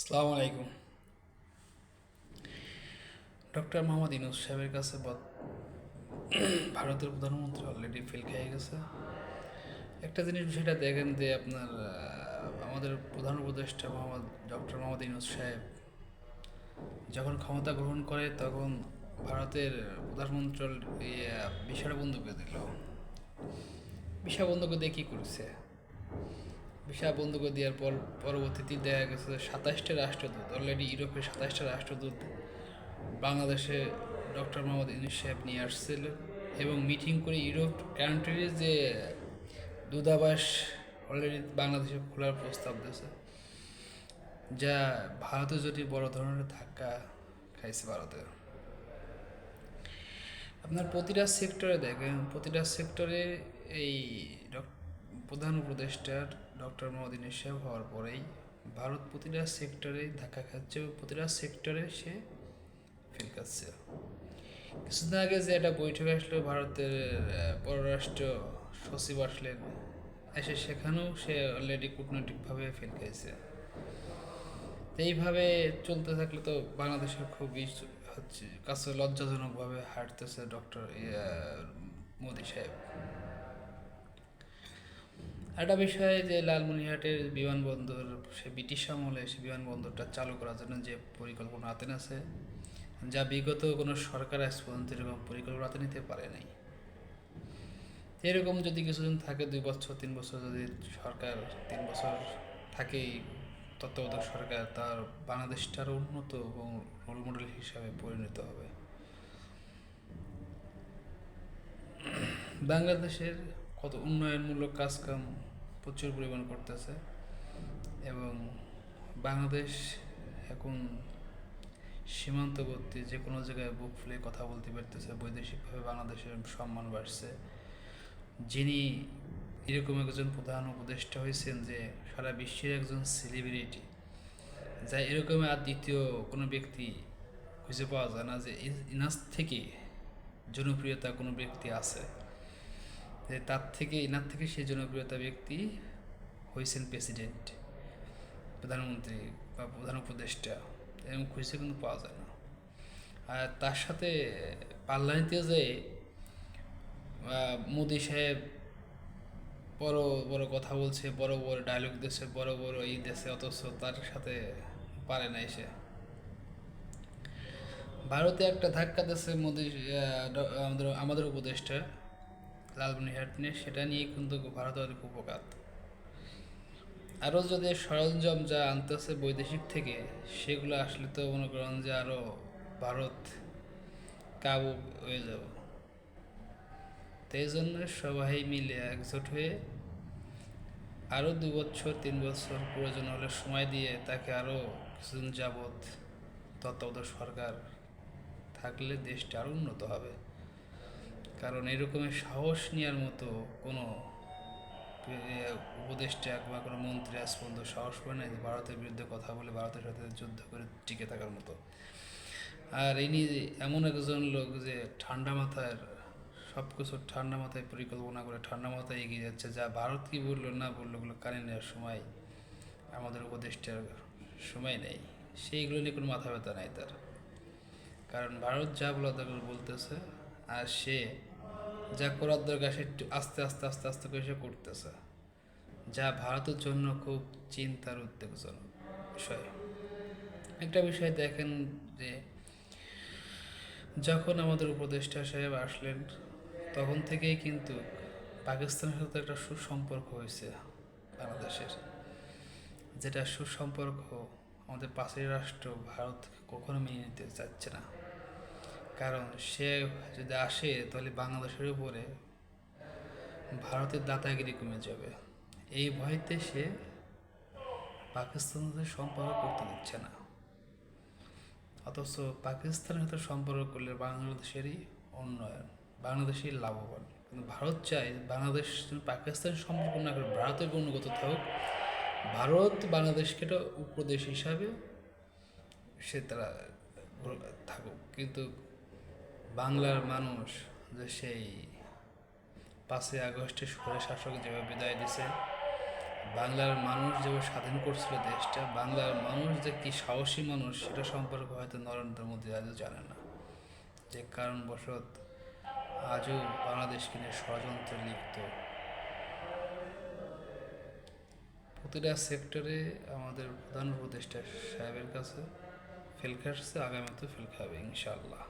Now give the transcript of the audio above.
আসসালামু আলাইকুম। ডক্টর মোহাম্মদ ইউনূস সাহেবের কাছে ভারতের প্রধানমন্ত্রী অলরেডি ফেল খেয়ে গেছে। একটা জিনিস বিষয়টা দেখেন যে আপনার আমাদের প্রধান উপদেষ্টা ডক্টর মোহাম্মদ ইউনূস সাহেব যখন ক্ষমতা গ্রহণ করে তখন ভারতের প্রধানমন্ত্রী ভিসা বন্ধ করে দিল। ভিসা বন্ধ করে দিয়ে কী করেছে? ভিসা বন্ধ করে দেওয়ার পর পরবর্তীতে দেখা গেছে 27টা রাষ্ট্রদূত, অলরেডি ইউরোপের 27টা রাষ্ট্রদূত বাংলাদেশে ডক্টর মোহাম্মদ ইউনূস সাহেব নিয়ে আসছিল এবং মিটিং করে ইউরোপ কান্ট্রির যে দূতাবাস অলরেডি বাংলাদেশে খোলার প্রস্তাব দিয়েছে, যা ভারতে যদি বড় ধরনের ধাক্কা খাইছে। ভারতে আপনার প্রতিটা সেক্টরে দেখেন, প্রতিটা সেক্টরে এই প্রধান উপদেষ্টার ডক্টর মোহাম্মদ ইউনূস সাহেব হওয়ার পরেই ভারত প্রতিটা সেক্টরে ধাক্কা খাচ্ছে এবং প্রতিটা সেক্টরে সে ফেল খাচ্ছে। কিছুদিন আগে যে একটা বৈঠক আসলো, ভারতের পররাষ্ট্র সচিব আসলেন, এসে সেখানেও সে অলরেডি কূটনৈতিকভাবে ফেল খেয়েছে। তো এইভাবে চলতে থাকলে তো বাংলাদেশের খুবই হচ্ছে কাছে লজ্জাজনকভাবে হাঁটতেছে ডক্টর মোদি সাহেব। একটা বিষয় যে লালমনিরহাটের বিমানবন্দর, সে ব্রিটিশ আমলে সে বিমানবন্দরটা চালু করার জন্য যে পরিকল্পনা হাতে আছে, যা বিগত কোনো সরকার আজ পর্যন্ত এরকম পরিকল্পনা হাতে নিতে পারে নাই। এরকম যদি কিছুদিন থাকে, 2 বছর 3 বছর যদি সরকার 3 বছর থাকেই তত্ত্বাবধায়ক সরকার, তার বাংলাদেশটা আরও উন্নত এবং রোল মডেল হিসাবে পরিণত হবে। বাংলাদেশের কত উন্নয়নমূলক কাজকাম প্রচুর পরিমাণ করতেছে এবং বাংলাদেশ এখন সীমান্তবর্তী যে কোনো জায়গায় বুক ফুলে কথা বলতে পারতেছে। বৈদেশিকভাবে বাংলাদেশের সম্মান বাড়ছে। যিনি এরকম একজন প্রধান উপদেষ্টা হয়েছেন যে সারা বিশ্বের একজন সেলিব্রিটি, যা এরকম আর দ্বিতীয় কোনো ব্যক্তি খুঁজে পাওয়া যায় না যে ইনাস থেকে জনপ্রিয়তা কোনো ব্যক্তি আছে, যে তার থেকে ইনার থেকে সেই জনপ্রিয়তা ব্যক্তি হয়েছেন প্রেসিডেন্ট, প্রধানমন্ত্রী বা প্রধান উপদেষ্টা, এরকম খুঁজে কিন্তু পাওয়া যায় না। আর তার সাথে পাল্লা নিতে যে মোদি সাহেব বড় বড় কথা বলছে, বড় বড় ডায়লগ দিচ্ছে, বড় বড় দিচ্ছে, অথচ তার সাথে পারে না এসে। ভারতে একটা ধাক্কা দিচ্ছে মোদি, আমাদের উপদেষ্টা লালমনিরহাট নিয়ে, সেটা নিয়ে কিন্তু ভারত অনেক উপকার। আরও যদি সরঞ্জাম যা আনতেছে বৈদেশিক থেকে, সেগুলো আসলে তো মনে করেন যে আরও ভারত কাবু হয়ে যাবে। তো এই জন্য সবাই মিলে একজোট হয়ে আরও 2 বছর 3 বছর প্রয়োজন হলে সময় দিয়ে তাকে আরও কিছুদিন যাবৎ তত্ত্বাবধায়ক সরকার থাকলে দেশটা আরও উন্নত হবে। কারণ এরকমের সাহস নেওয়ার মতো কোনো উপদেষ্টা বা কোনো মন্ত্রী আজ পর্যন্ত সাহস পায় না যে ভারতের বিরুদ্ধে কথা বলে ভারতের সাথে যুদ্ধ করে টিকে থাকার মতো। আর ইনি এমন একজন লোক যে ঠান্ডা মাথায় সব কিছু ঠান্ডা মাথায় পরিকল্পনা করে ঠান্ডা মাথায় এগিয়ে যাচ্ছে, যা ভারত কি বললো না বললো ওগুলো কানে নেওয়ার সময় আমাদের উপদেষ্টার সময় নেই। সেইগুলো নিয়ে কোনো মাথা ব্যথা নাই তার। কারণ ভারত যা বলার দরকার বলতেছে, আর সে যা করার দরকার সে একটু আস্তে আস্তে আস্তে আস্তে করে সে করতেছে, যা ভারতের জন্য খুব চিন্তার উদ্বেগজনক বিষয়। একটা বিষয় দেখেন যে যখন আমাদের উপদেষ্টা সাহেব আসলেন, তখন থেকেই কিন্তু পাকিস্তানের সাথে একটা সুসম্পর্ক হয়েছে বাংলাদেশের, যেটা সুসম্পর্ক আমাদের পাশের রাষ্ট্র ভারত কখনো মেনে নিতে চাচ্ছে না। কারণ সে যদি আসে তাহলে বাংলাদেশের উপরে ভারতের দাদাগিরি কমে যাবে। এই ভয়তে সে পাকিস্তানের সাথে সম্পর্ক করতে দিচ্ছে না। অথচ পাকিস্তানের সাথে সম্পর্ক করলে বাংলাদেশেরই উন্নয়ন, বাংলাদেশের লাভবান। কিন্তু ভারত চায় বাংলাদেশ পাকিস্তানের সম্পর্ক না করে ভারতের গুণগত থাকুক, ভারত বাংলাদেশকে একটা উপদেশ হিসাবে সে তারা থাকুক। কিন্তু বাংলার মানুষ যে সেই 5ই আগস্টে স্বৈর শাসক যেভাবে বিদায় দিছে, বাংলার মানুষ যেভাবে স্বাধীন করছিল দেশটা, বাংলার মানুষ যে কি সাহসী মানুষ সেটা সম্পর্কে হয়তো নরেন্দ্র মোদী আজও জানে না, যে কারণবশত আজও বাংলাদেশকে নিয়ে ষড়যন্ত্রে লিপ্ত। প্রতিটা সেক্টরে আমাদের প্রধান উপদেষ্টা সাহেবের কাছে ফেল খাচ্ছে, আগামীতেও ফেল খাবে ইনশাল্লাহ।